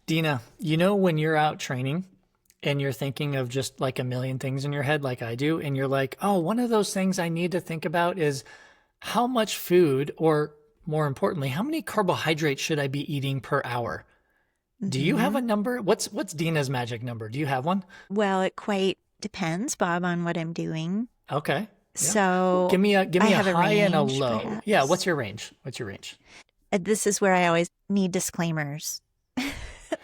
Dina, when you're out training and you're thinking of just like a million things in your head, like I do, and you're like, oh, one of those things I need to think about is how much food, or more importantly, how many carbohydrates should I be eating per hour? Do you have hmm a number? What's Dina's magic number? Do you have one? Well, it quite depends, Bob, on what I'm doing. Okay. Yeah. Well, So give I me a have a high and a range, low. Yeah. perhaps. What's your range? What's your range? This is where I always need disclaimers.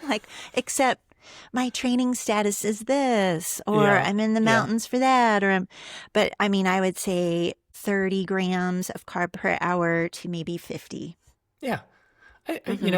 Like, except my training status is this, or Yeah. I'm in the Yeah. mountains for that, but I mean, I would say 30 grams of carb per hour to maybe 50. Yeah. hmm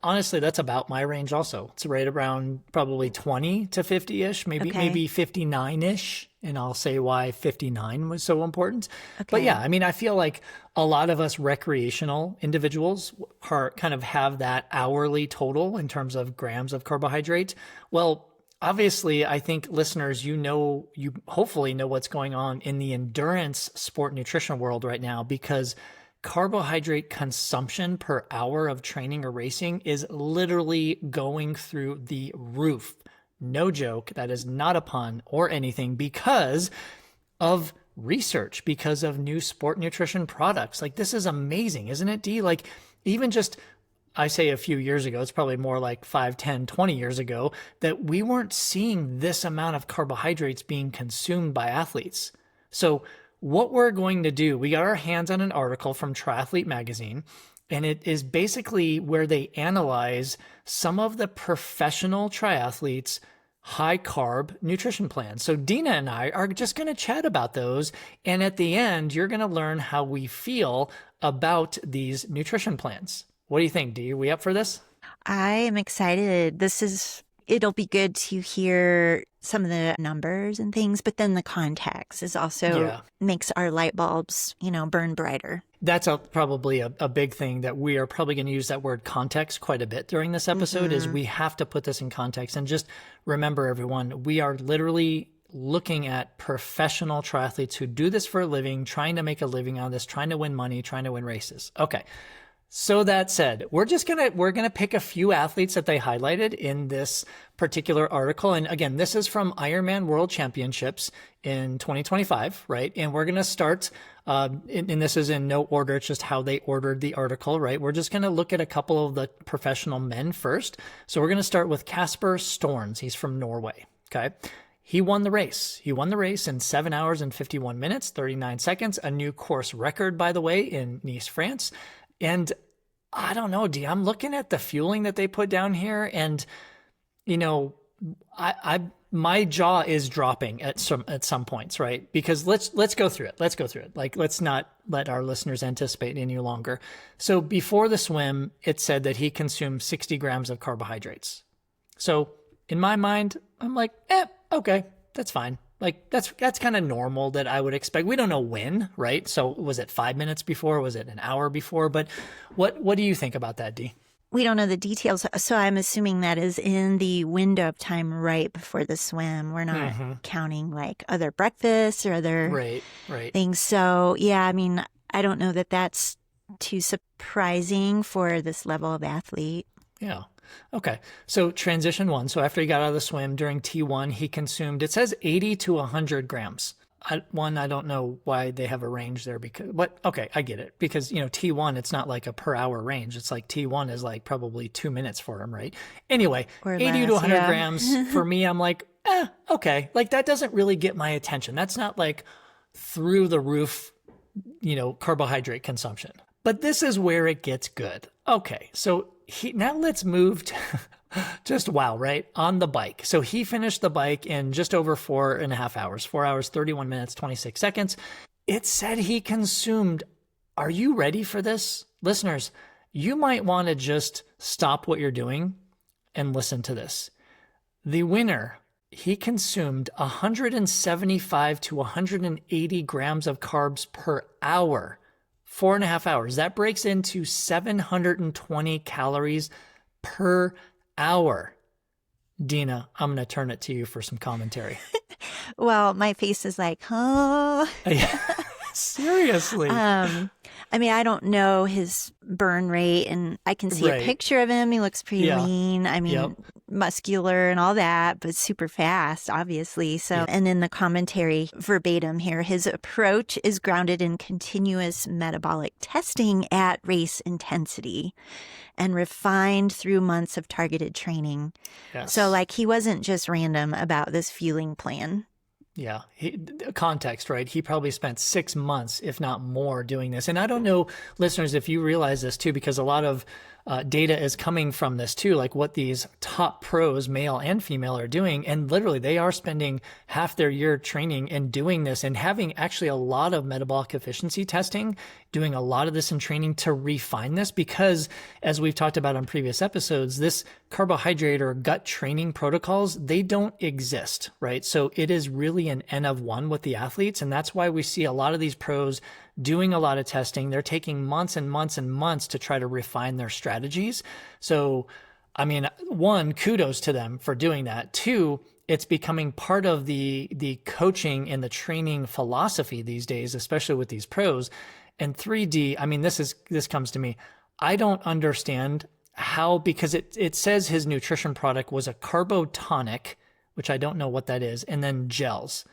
Honestly, that's about my range also. It's right around probably 20 to 50-ish, Okay. maybe 59-ish. And I'll say why 59 was so important. But yeah, Okay. I mean, I feel like a lot of us recreational individuals are kind of have that hourly total in terms of grams of carbohydrate. Well, obviously, I think listeners, you hopefully know what's going on in the endurance sport nutrition world right now, because carbohydrate consumption per hour of training or racing is literally going through the roof. No joke. That is not a pun or anything, because of research, because of new sport nutrition products. Like, this is amazing, isn't it, Dee? Like, even just, I say a few years ago, it's probably more like 5, 10, 20 years ago, that we weren't seeing this amount of carbohydrates being consumed by athletes. So what we're going to do, we got our hands on an article from Triathlete Magazine, and it is basically where they analyze some of the professional triathletes' high carb nutrition plans. So Dina and I are just going to chat about those. And at the end, you're going to learn how we feel about these nutrition plans. What do you think, Dee? Are we up for this? I am excited. It'll be good to hear some of the numbers and things, but then the context is also Yeah. makes our light bulbs, burn brighter. That's probably a big thing that we are probably going to use that word context quite a bit during this episode. Is hmm we have to put this in context. And just remember, everyone, we are literally looking at professional triathletes who do this for a living, trying to make a living on this, trying to win money, trying to win races. Okay. So that said, we're gonna pick a few athletes that they highlighted in this particular article. And again, this is from Ironman World Championships in 2025, right? And we're gonna start, and this is in no order, it's just how they ordered the article, right? We're just gonna look at a couple of the professional men first. So we're gonna start with Kasper Storns. He's from Norway, okay? He won the race. He won the race in 7 hours and 51 minutes, 39 seconds, a new course record, by the way, in Nice, France. And I don't know, Dee, I'm looking at the fueling that they put down here, and you know, my jaw is dropping at some points, right? Because let's go through it. Let's go through it. Like, let's not let our listeners anticipate any longer. So before the swim, it said that he consumed 60 grams of carbohydrates. So in my mind, I'm like, okay, that's fine. Like, that's kind of normal that I would expect. We don't know when, right? So was it 5 minutes before? Was it an hour before? But what do you think about that, Dee? We don't know the details, so I'm assuming that is in the window of time right before the swim. We're not Mm-hmm. counting like other breakfasts or other Right, right. things. So, yeah, I mean, I don't know that that's too surprising for this level of athlete. Yeah. Okay. So transition one. So after he got out of the swim during T1, he consumed, it says 80 to 100 grams. I don't know why they have a range there, because okay, I get it. Because, T1, it's not like a per hour range. It's like T1 is like probably 2 minutes for him, right? Anyway, Or 80 to less, 100 yeah. grams for me, I'm like, okay. Like, that doesn't really get my attention. That's not like through the roof, carbohydrate consumption. But this is where it gets good. Okay. So now let's move to just wow, right? On the bike. So he finished the bike in just over 4.5 hours, 4 hours, 31 minutes, 26 seconds. It said he consumed, are you ready for this? Listeners, you might want to just stop what you're doing and listen to this. The winner, he consumed 175 to 180 grams of carbs per hour, 4.5 hours. That breaks into 720 calories per hour. Dina, I'm going to turn it to you for some commentary. Well, my face is like, huh? Seriously. I mean, I don't know his burn rate, and I can see a Right. picture of him. He looks pretty Yeah. lean. I Yep. mean, muscular and all that, but super fast, obviously. So, Yeah. and in the commentary verbatim here, his approach is grounded in continuous metabolic testing at race intensity and refined through months of targeted training. Yes. So, like, he wasn't just random about this fueling plan. Yeah. Context, right? He probably spent 6 months, if not more, doing this. And I don't know, listeners, if you realize this too, because a lot of data is coming from this too, like what these top pros, male and female, are doing. And literally, they are spending half their year training and doing this and having actually a lot of metabolic efficiency testing, doing a lot of this in training to refine this, because as we've talked about on previous episodes, this carbohydrate or gut training protocols, they don't exist, right? So it is really an N of one with the athletes. And that's why we see a lot of these pros doing a lot of testing. They're taking months and months and months to try to refine their strategies. So, I mean, one, kudos to them for doing that. Two, it's becoming part of the coaching and the training philosophy these days, especially with these pros. And 3D, I mean, this comes to me. I don't understand how, because it says his nutrition product was a carbotonic, which I don't know what that is, and then gels.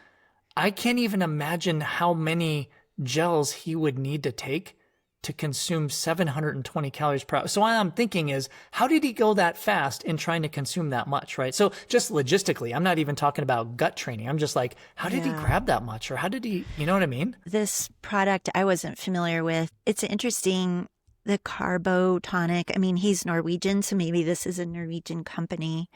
I can't even imagine how many gels he would need to take to consume 720 calories per hour. So what I'm thinking is, how did he go that fast in trying to consume that much, right? So just logistically, I'm not even talking about gut training. I'm just like, how did he grab that much? Or how did he, you know what I mean? This product I wasn't familiar with. It's interesting. The carbotonic, I mean, he's Norwegian, so maybe this is a Norwegian company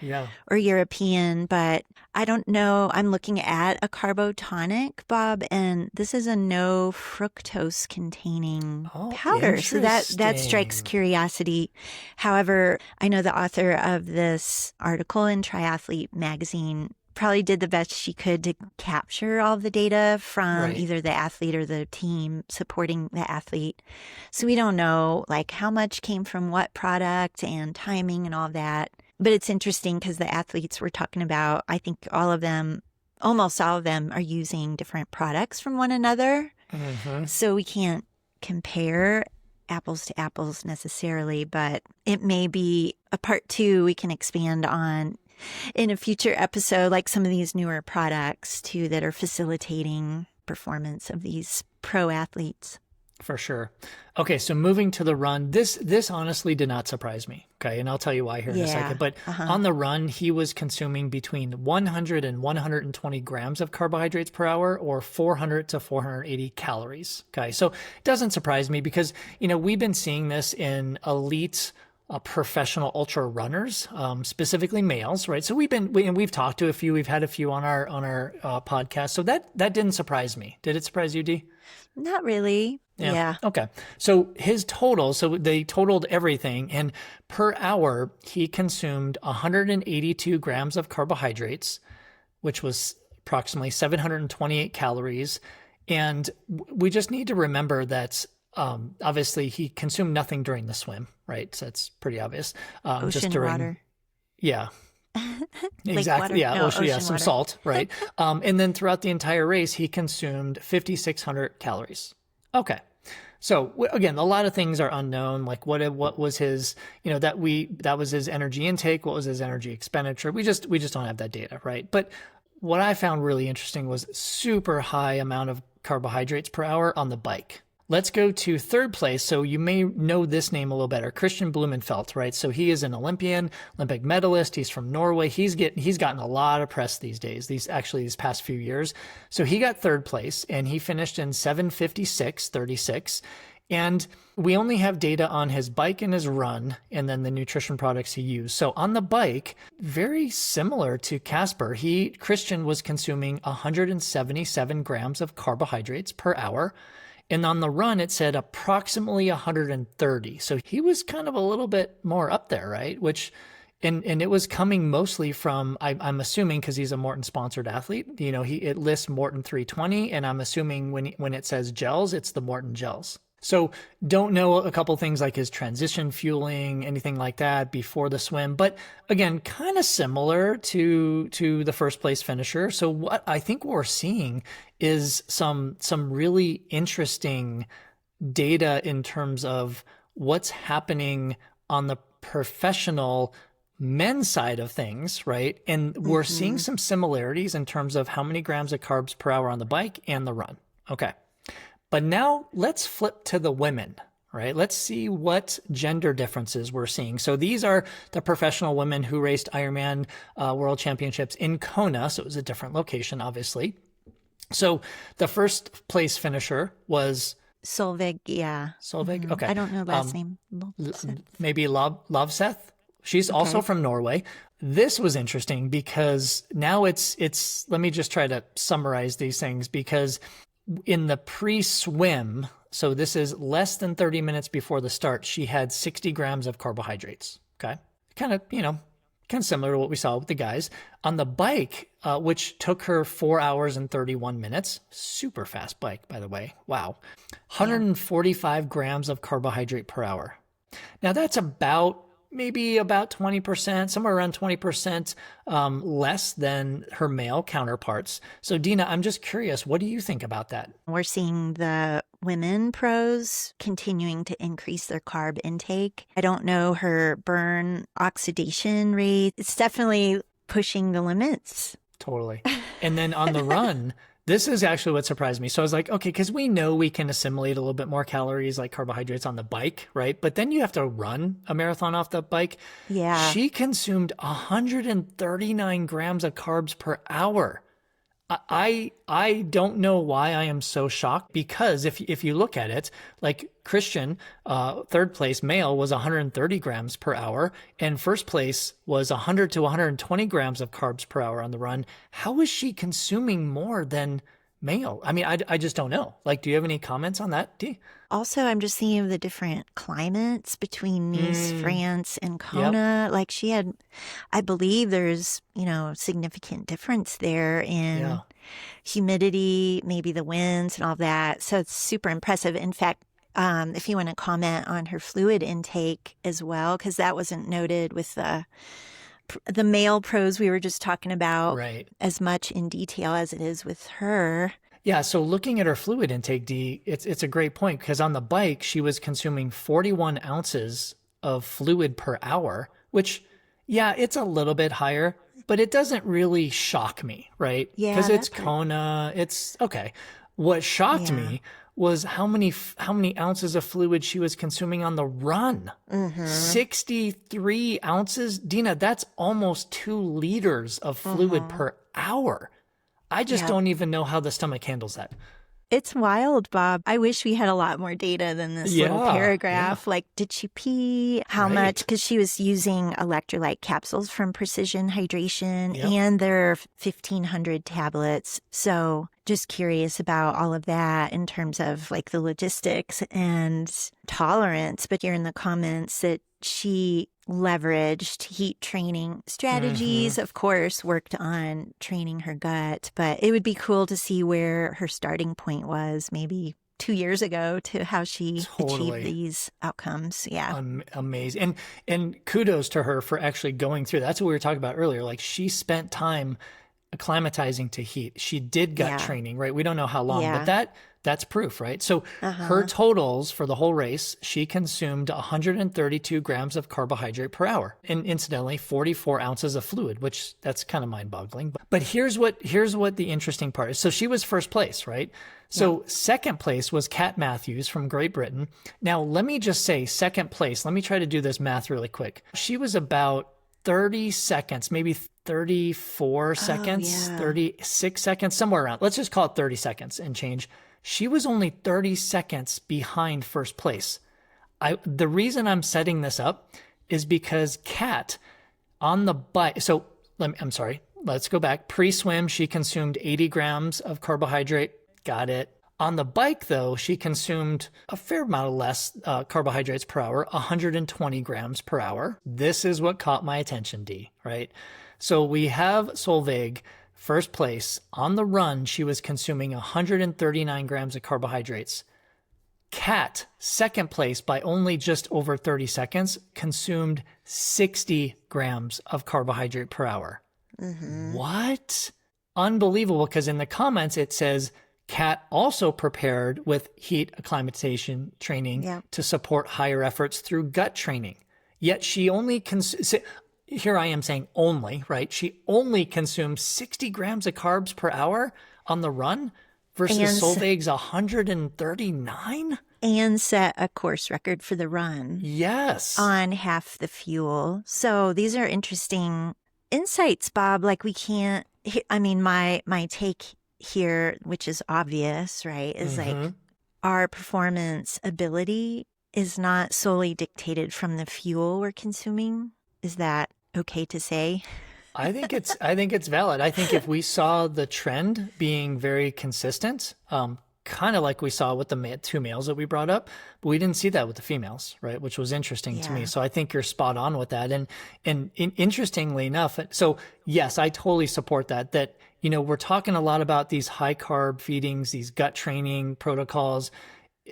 or European, but I don't know. I'm looking at a carbotonic, Bob, and this is a no fructose containing powder. So that strikes curiosity. However, I know the author of this article in Triathlete magazine probably did the best she could to capture all the data from either the athlete or the team supporting the athlete. So we don't know like how much came from what product and timing and all that. But it's interesting because the athletes we're talking about, I think almost all of them are using different products from one another. Mm-hmm. So we can't compare apples to apples necessarily, but it may be a part 2 we can expand on in a future episode, like some of these newer products too that are facilitating performance of these pro athletes. For sure. Okay, so moving to the run, this honestly did not surprise me. Okay, and I'll tell you why here in a second. But on the run, he was consuming between 100 and 120 grams of carbohydrates per hour, or 400 to 480 calories. Okay, so it doesn't surprise me because, we've been seeing this in elite professional ultra runners, specifically males, right? So we've talked to a few, we've had a few on our podcast. So that didn't surprise me. Did it surprise you, Dee? Not really. Yeah. Okay. So his total, so they totaled everything, and per hour, he consumed 182 grams of carbohydrates, which was approximately 728 calories. And we just need to remember that obviously he consumed nothing during the swim, right? So that's pretty obvious. Ocean just during, water. Yeah. Water. Exactly. Yeah. No, ocean some water. Salt, right? And then throughout the entire race, he consumed 5,600 calories. Okay. So again, a lot of things are unknown. Like what was his, that was his energy intake. What was his energy expenditure? We just don't have that data, right? But what I found really interesting was super high amount of carbohydrates per hour on the bike. Let's go to third place. So you may know this name a little better, Christian Blumenfeld, right? So he is an Olympic medalist. He's from Norway. He's gotten a lot of press these days, these past few years. So he got third place and he finished in 7:56:36. And we only have data on his bike and his run and then the nutrition products he used. So on the bike, very similar to Casper, Christian was consuming 177 grams of carbohydrates per hour. And on the run, it said approximately 130. So he was kind of a little bit more up there, right? And it was coming mostly from, I'm assuming, because he's a Morton sponsored athlete, it lists Morton 320. And I'm assuming when it says gels, it's the Morton gels. So don't know a couple things like his transition fueling, anything like that before the swim. But again, kind of similar to the first place finisher. So what we're seeing is some really interesting data in terms of what's happening on the professional men's side of things, right? And we're seeing some similarities in terms of how many grams of carbs per hour on the bike and the run. Okay. But now let's flip to the women, right? Let's see what gender differences we're seeing. So these are the professional women who raced Ironman World Championships in Kona. So it was a different location, obviously. So the first place finisher was Solveig. Yeah. Solveig. Okay. I don't know last name. Maybe Lovseth. She's also from Norway. This was interesting because now it's, let me just try to summarize these things, because in the pre-swim, so this is less than 30 minutes before the start, she had 60 grams of carbohydrates. Okay. Kind of similar to what we saw with the guys. On the bike, which took her 4 hours and 31 minutes, super fast bike, by the way. Wow. 145 grams of carbohydrate per hour. Now that's maybe about 20%, somewhere around 20% less than her male counterparts. So Dina, I'm just curious, what do you think about that? We're seeing the women pros continuing to increase their carb intake. I don't know her burn oxidation rate. It's definitely pushing the limits. Totally. And then on the run, this is actually what surprised me. So I was like, okay, because we know we can assimilate a little bit more calories like carbohydrates on the bike, right? But then you have to run a marathon off the bike. Yeah. She consumed 139 grams of carbs per hour. I don't know why I am so shocked, because if you look at it, like Christian, third place male was 130 grams per hour, and first place was 100 to 120 grams of carbs per hour on the run. How is she consuming more than male? I mean, I just don't know. Like, do you have any comments on that, Dee? Also, I'm just thinking of the different climates between Nice, France, and Kona. Yep. Like I believe there's, significant difference there in humidity, maybe the winds and all that. So it's super impressive. In fact, if you want to comment on her fluid intake as well, because that wasn't noted with the male pros we were just talking about as much in detail as it is with her. Yeah, so looking at her fluid intake, Dee, it's a great point, because on the bike, she was consuming 41 ounces of fluid per hour, which, it's a little bit higher, but it doesn't really shock me, right? Yeah. Because it's Kona, it's okay. What shocked me was how many ounces of fluid she was consuming on the run. 63 ounces. Dina, that's almost 2 liters of fluid per hour. I just don't even know how the stomach handles that. It's wild, Bob. I wish we had a lot more data than this little paragraph. Like, did she pee? How much? Because she was using electrolyte capsules from Precision Hydration and their 1,500 tablets. So just curious about all of that in terms of like the logistics and tolerance. But here in the comments that she leveraged heat training strategies, of course, worked on training her gut, but it would be cool to see where her starting point was maybe 2 years ago to how she achieved these outcomes. Yeah. Amazing. And kudos to her for actually going through. That's what we were talking about earlier. Like, she spent time acclimatizing to heat. She did gut training, right? We don't know how long, but that's proof, right? So her totals for the whole race, she consumed 132 grams of carbohydrate per hour, and incidentally, 44 ounces of fluid, which that's kind of mind-boggling. But here's what the interesting part is. So she was first place, right? So second place was Kat Matthews from Great Britain. Now, let me just say second place. Let me try to do this math really quick. She was about 30 seconds, maybe 34 seconds, 36 seconds, somewhere around. Let's just call it 30 seconds and change. She was only 30 seconds behind first place. The reason I'm setting this up is because Kat on the bike, let's go back. Pre-swim, she consumed 80 grams of carbohydrate. Got it. On the bike, though, she consumed a fair amount of less carbohydrates per hour, 120 grams per hour. This is what caught my attention, Dee, right? So we have Solveig, first place. On the run, she was consuming 139 grams of carbohydrates. Kat, second place by only just over 30 seconds, consumed 60 grams of carbohydrate per hour. What? Unbelievable, because in the comments it says Kat also prepared with heat acclimatization training to support higher efforts through gut training. Yet she only here I am saying only, right? She only consumed 60 grams of carbs per hour on the run versus Solveig's 139? And set a course record for the run. Yes. On half the fuel. So these are interesting insights, Bob. Like we can't, I mean, my take here, which is obvious, right, is like our performance ability is not solely dictated from the fuel we're consuming. Is that okay to say? I think it's valid. I think if we saw the trend being very consistent, kind of like we saw with the two males that we brought up, but we didn't see that with the females, right? Which was interesting to me. So I think you're spot on with that. And interestingly enough, so yes, I totally support that, you know, we're talking a lot about these high carb feedings, these gut training protocols.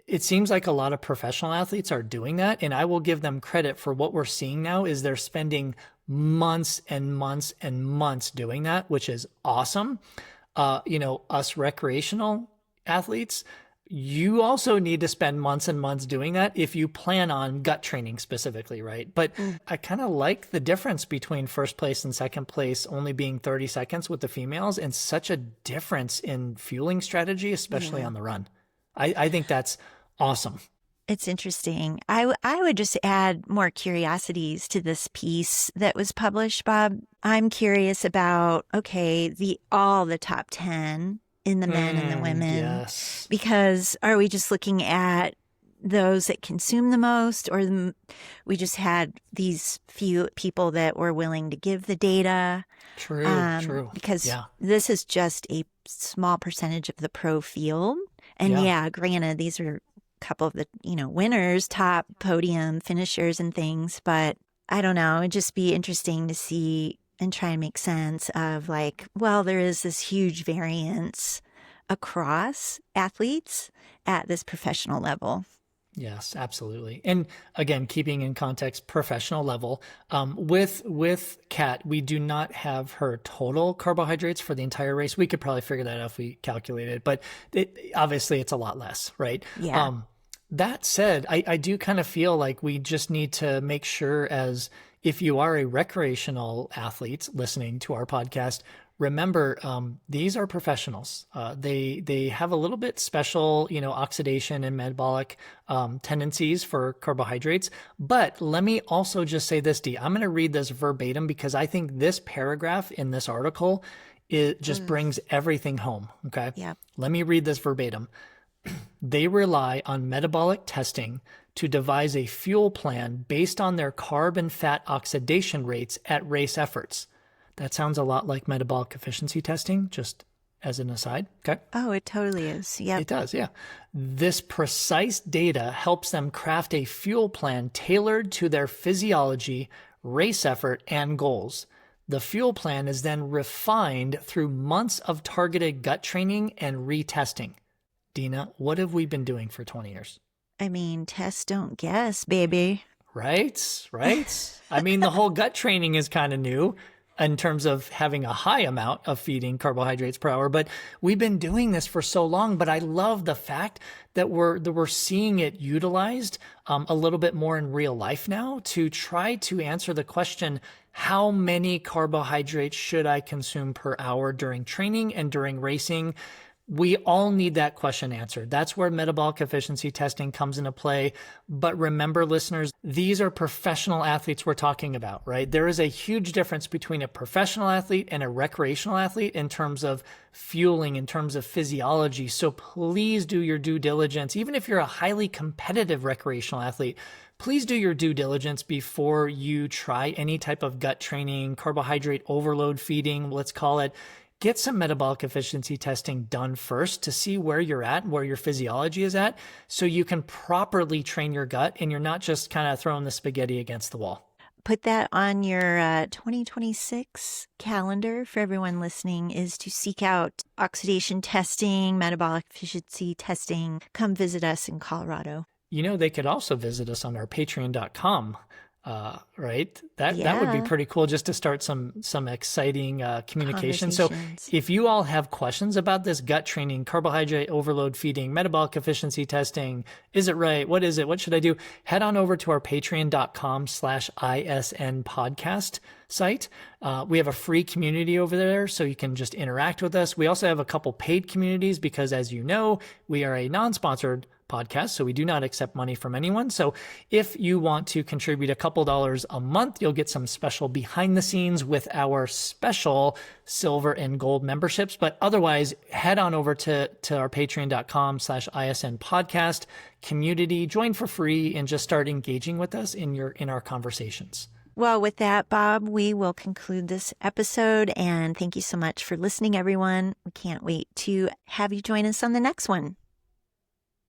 It seems like a lot of professional athletes are doing that. And I will give them credit for what we're seeing now is they're spending months and months and months doing that, which is awesome. You know, us recreational athletes, you also need to spend months and months doing that if you plan on gut training specifically, right? But I kind of like the difference between first place and second place only being 30 seconds with the females and such a difference in fueling strategy, especially on the run. I think that's awesome. It's interesting. I would just add more curiosities to this piece that was published, Bob. I'm curious about, okay, all the top 10 in the men and the women. Yes. Because are we just looking at those that consume the most, or we just had these few people that were willing to give the data? True. Because this is just a small percentage of the pro field. And granted, these are a couple of the, you know, winners, top podium finishers and things, but I don't know, it'd just be interesting to see and try and make sense of like, well, there is this huge variance across athletes at this professional level. Yes, absolutely. And again, keeping in context, professional level, with Kat, we do not have her total carbohydrates for the entire race. We could probably figure that out if we calculated it, but obviously it's a lot less, right? Yeah. That said, I do kind of feel like we just need to make sure, as if you are a recreational athlete listening to our podcast, remember, these are professionals. They have a little bit special, you know, oxidation and metabolic tendencies for carbohydrates. But let me also just say this, Dee. I'm going to read this verbatim because I think this paragraph in this article, it just brings everything home. Okay. Yeah. Let me read this verbatim. They rely on metabolic testing to devise a fuel plan based on their carb and fat oxidation rates at race efforts. That sounds a lot like metabolic efficiency testing, just as an aside. Okay. Oh, it totally is. Yeah. It does. Yeah. This precise data helps them craft a fuel plan tailored to their physiology, race effort, and goals. The fuel plan is then refined through months of targeted gut training and retesting. Dina, what have we been doing for 20 years? I mean, test, don't guess, baby. Right. I mean, the whole gut training is kind of new in terms of having a high amount of feeding carbohydrates per hour, but we've been doing this for so long. But I love the fact that we're seeing it utilized a little bit more in real life now to try to answer the question, how many carbohydrates should I consume per hour during training and during racing? We all need that question answered. That's where metabolic efficiency testing comes into play. But remember, listeners, these are professional athletes we're talking about, right? There is a huge difference between a professional athlete and a recreational athlete in terms of fueling, in terms of physiology. So please do your due diligence. Even if you're a highly competitive recreational athlete, please do your due diligence before you try any type of gut training, carbohydrate overload feeding, let's call it. Get some metabolic efficiency testing done first to see where you're at, where your physiology is at, so you can properly train your gut and you're not just kind of throwing the spaghetti against the wall. Put that on your 2026 calendar for everyone listening, is to seek out oxidation testing, metabolic efficiency testing. Come visit us in Colorado. You know, they could also visit us on our patreon.com Right? That would be pretty cool, just to start some exciting communication. So if you all have questions about this gut training, carbohydrate overload feeding, metabolic efficiency testing, is it right? What is it? What should I do? Head on over to our patreon.com/ISN podcast site. We have a free community over there, so you can just interact with us. We also have a couple paid communities because, as you know, we are a non-sponsored podcast, so we do not accept money from anyone. So if you want to contribute a couple dollars a month, you'll get some special behind the scenes with our special silver and gold memberships. But otherwise, head on over to our patreon.com/ISN podcast community, join for free, and just start engaging with us in our conversations. Well, with that, Bob, we will conclude this episode, and thank you so much for listening, everyone. We can't wait to have you join us on the next one.